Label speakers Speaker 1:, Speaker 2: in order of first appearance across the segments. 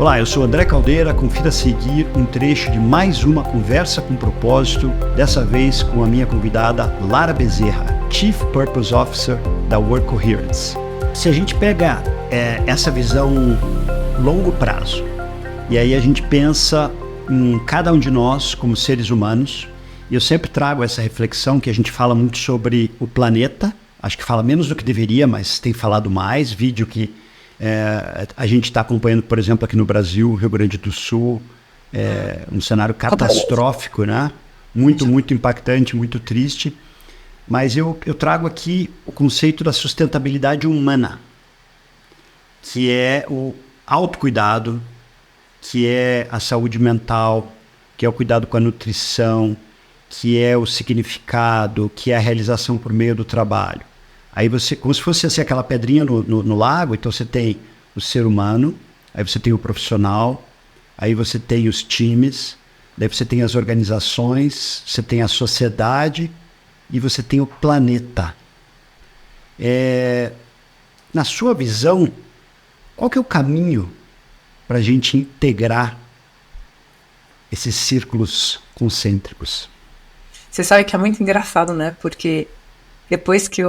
Speaker 1: Olá, eu sou André Caldeira, confira a seguir um trecho de mais uma conversa com propósito, dessa vez com a minha convidada Lara Bezerra, Chief Purpose Officer da Work Coherence. Se a gente pega essa visão longo prazo, e aí a gente pensa em cada um de nós como seres humanos, e eu sempre trago essa reflexão que a gente fala muito sobre o planeta, acho que fala menos do que deveria, mas tem falado mais, vídeo que a gente está acompanhando, por exemplo, aqui no Brasil, Rio Grande do Sul, um cenário catastrófico, né? Muito impactante, muito triste. Mas eu trago aqui o conceito da sustentabilidade humana, que é o autocuidado, que é a saúde mental, que é o cuidado com a nutrição, que é o significado, que é a realização por meio do trabalho. Aí você, como se fosse assim, aquela pedrinha no lago, então você tem o ser humano, aí você tem o profissional, aí você tem os times, daí você tem as organizações, você tem a sociedade e você tem o planeta. Na sua visão, qual que é o caminho para a gente integrar esses círculos concêntricos?
Speaker 2: Você sabe que é muito engraçado, né? Porque depois que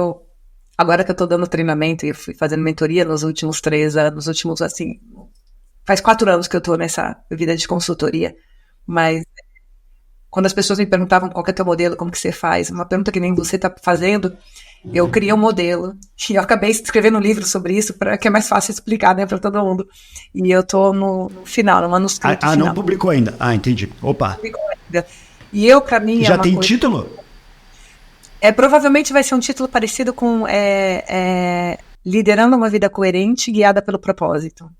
Speaker 2: agora que eu tô dando treinamento e fui fazendo mentoria nos últimos 3 anos, faz 4 anos que eu tô nessa vida de consultoria, mas quando as pessoas me perguntavam qual que é teu modelo, como que você faz, uma pergunta que nem você tá fazendo, eu criei um modelo, e eu acabei escrevendo um livro sobre isso, que é mais fácil explicar, né, pra todo mundo. E eu tô no final, no manuscrito final.
Speaker 1: Não publicou ainda? Entendi. Opa.
Speaker 2: Não publicou ainda. E eu, pra mim,
Speaker 1: já tem título?
Speaker 2: Provavelmente vai ser um título parecido com Liderando uma Vida Coerente Guiada pelo Propósito.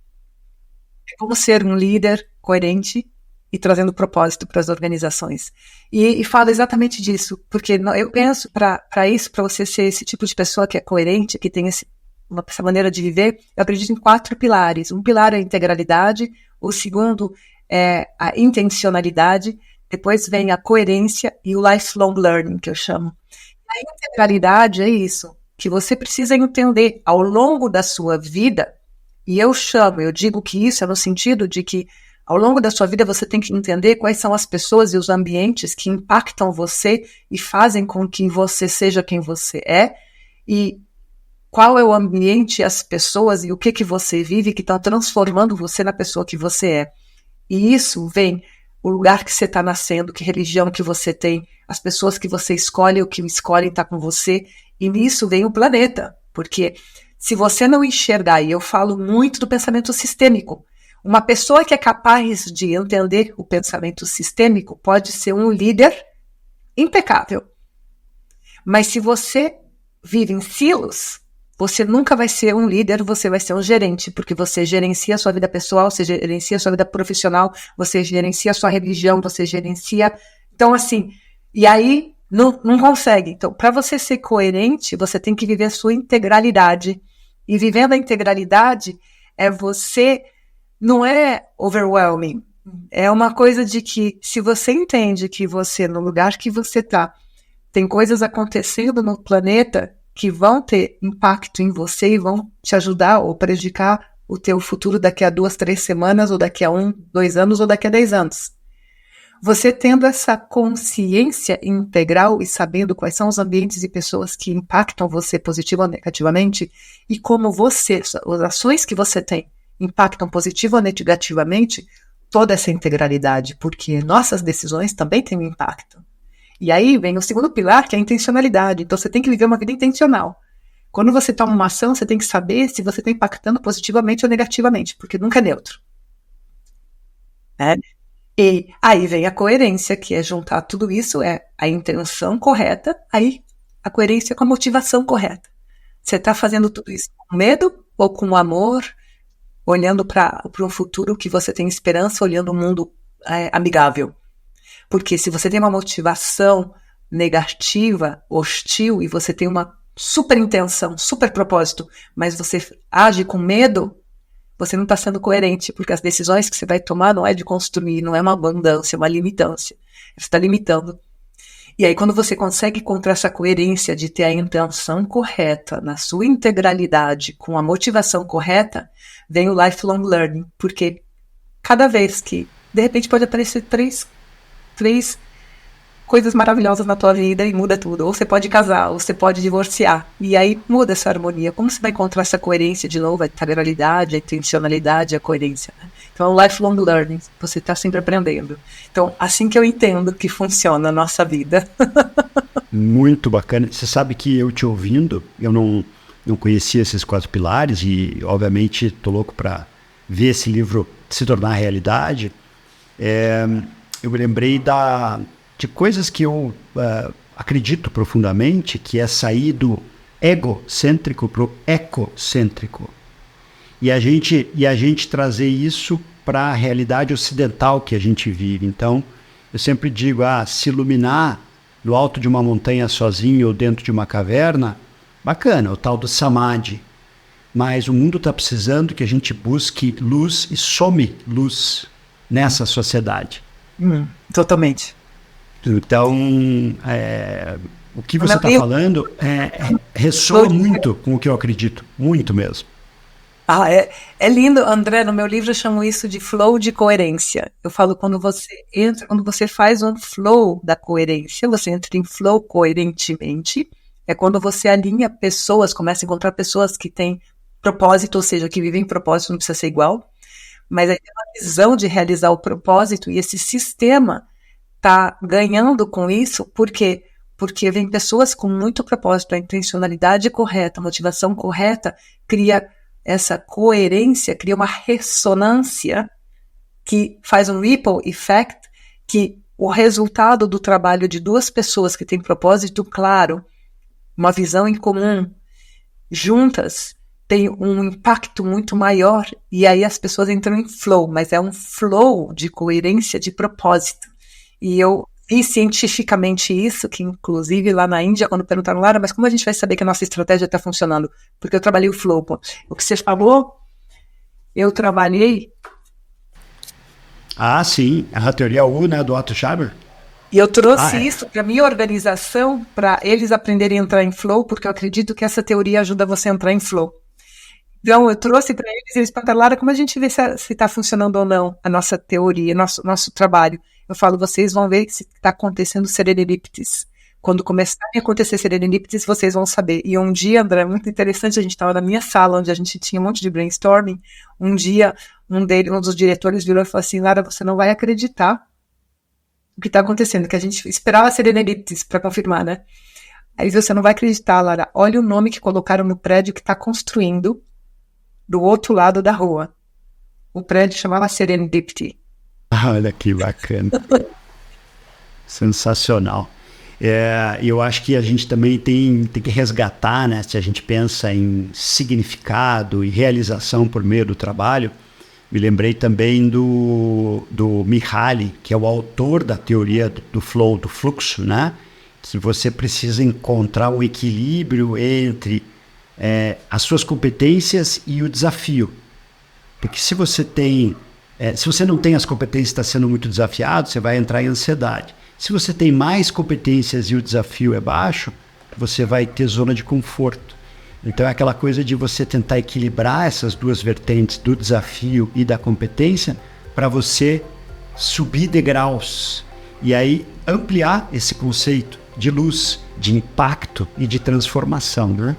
Speaker 2: É como ser um líder coerente e trazendo propósito para as organizações. E falo exatamente disso, porque eu penso, para isso, para você ser esse tipo de pessoa que é coerente, que tem essa maneira de viver, eu acredito em 4 pilares. Um pilar é a integralidade, o segundo é a intencionalidade, depois vem a coerência e o lifelong learning, que eu chamo. A integralidade é isso, que você precisa entender ao longo da sua vida, e eu digo que isso é no sentido de que ao longo da sua vida você tem que entender quais são as pessoas e os ambientes que impactam você e fazem com que você seja quem você é, e qual é o ambiente, as pessoas e o que você vive que estão transformando você na pessoa que você é. E isso vem o lugar que você está nascendo, que religião que você tem, as pessoas que você escolhe, o que escolhem está com você, e nisso vem o planeta, porque se você não enxergar, e eu falo muito do pensamento sistêmico, uma pessoa que é capaz de entender o pensamento sistêmico pode ser um líder impecável, mas se você vive em silos, você nunca vai ser um líder, você vai ser um gerente, porque você gerencia a sua vida pessoal, você gerencia a sua vida profissional, você gerencia a sua religião, você gerencia... Então, assim, e aí não consegue. Então, para você ser coerente, você tem que viver a sua integralidade. E vivendo a integralidade, não é overwhelming. É uma coisa de que, se você entende que você, no lugar que você está, tem coisas acontecendo no planeta que vão ter impacto em você e vão te ajudar ou prejudicar o teu futuro daqui a 2, 3 semanas, ou daqui a 1, 2 anos, ou daqui a 10 anos. Você tendo essa consciência integral e sabendo quais são os ambientes e pessoas que impactam você positivo ou negativamente, e como as ações que você tem impactam positivo ou negativamente, toda essa integralidade, porque nossas decisões também têm um impacto. E aí vem o segundo pilar, que é a intencionalidade. Então você tem que viver uma vida intencional. Quando você toma uma ação, você tem que saber se você está impactando positivamente ou negativamente, porque nunca é neutro. E aí vem a coerência, que é juntar tudo isso, é a intenção correta, aí a coerência com a motivação correta. Você está fazendo tudo isso com medo ou com amor, olhando para um futuro que você tem esperança, olhando um mundo amigável. Porque se você tem uma motivação negativa, hostil, e você tem uma super intenção, super propósito, mas você age com medo, você não está sendo coerente, porque as decisões que você vai tomar não é de construir, não é uma abundância, é uma limitância. Você está limitando. E aí, quando você consegue encontrar essa coerência de ter a intenção correta, na sua integralidade, com a motivação correta, vem o lifelong learning, porque cada vez que, de repente, pode aparecer três coisas maravilhosas na tua vida e muda tudo. Ou você pode casar, ou você pode divorciar. E aí muda essa harmonia. Como você vai encontrar essa coerência de novo? A integralidade, a intencionalidade, a coerência. Né? Então, lifelong learning. Você está sempre aprendendo. Então, assim que eu entendo que funciona a nossa vida.
Speaker 1: Muito bacana. Você sabe que eu te ouvindo, eu não conhecia esses 4 pilares e, obviamente, estou louco para ver esse livro se tornar realidade. Eu me lembrei de coisas que eu acredito profundamente, que é sair do egocêntrico para o ecocêntrico. E a gente trazer isso para a realidade ocidental que a gente vive. Então, eu sempre digo, se iluminar no alto de uma montanha sozinho ou dentro de uma caverna, bacana, o tal do samadhi. Mas o mundo está precisando que a gente busque luz e some luz nessa sociedade.
Speaker 2: Totalmente.
Speaker 1: Então, o que você está falando ressoa muito com o que eu acredito, muito mesmo.
Speaker 2: É lindo, André. No meu livro eu chamo isso de flow de coerência. Eu falo quando você faz um flow da coerência, você entra em flow coerentemente. É quando você alinha pessoas, começa a encontrar pessoas que têm propósito, ou seja, que vivem propósito, não precisa ser igual, mas aí tem uma visão de realizar o propósito e esse sistema está ganhando com isso, porque vem pessoas com muito propósito, a intencionalidade correta, a motivação correta, cria essa coerência, cria uma ressonância que faz um ripple effect, que o resultado do trabalho de 2 pessoas que têm propósito claro, uma visão em comum, juntas, tem um impacto muito maior, e aí as pessoas entram em flow, mas é um flow de coerência, de propósito. E eu vi cientificamente isso, que inclusive lá na Índia, quando perguntaram, Lara, mas como a gente vai saber que a nossa estratégia está funcionando? Porque eu trabalhei o flow. Pô. O que você falou, eu trabalhei...
Speaker 1: Sim, a teoria U, né, do Otto Scharmer.
Speaker 2: E eu trouxe isso para a minha organização, para eles aprenderem a entrar em flow, porque eu acredito que essa teoria ajuda você a entrar em flow. Então, eu trouxe para eles perguntaram, Lara, como a gente vê se está funcionando ou não a nossa teoria, nosso trabalho? Eu falo, vocês vão ver se está acontecendo serendipties. Quando começarem a acontecer serendipties, vocês vão saber. E um dia, André, muito interessante, a gente estava na minha sala, onde a gente tinha um monte de brainstorming. Um dia, um dos diretores virou e falou assim, Lara, você não vai acreditar o que está acontecendo, que a gente esperava serendipties para confirmar, né? Aí você não vai acreditar, Lara, olha o nome que colocaram no prédio que está construindo do outro lado da rua. O prédio chamava Serendipity.
Speaker 1: Olha que bacana. Sensacional. Eu acho que a gente também tem que resgatar, né? Se a gente pensa em significado e realização por meio do trabalho, me lembrei também do Mihaly, que é o autor da teoria do flow, do fluxo, né? Que você precisa encontrar um equilíbrio entre as suas competências e o desafio. Porque se você não tem as competências e está sendo muito desafiado, você vai entrar em ansiedade. Se você tem mais competências e o desafio é baixo, você vai ter zona de conforto. Então é aquela coisa de você tentar equilibrar essas 2 vertentes do desafio e da competência para você subir degraus e aí ampliar esse conceito de luz, de impacto e de transformação, né?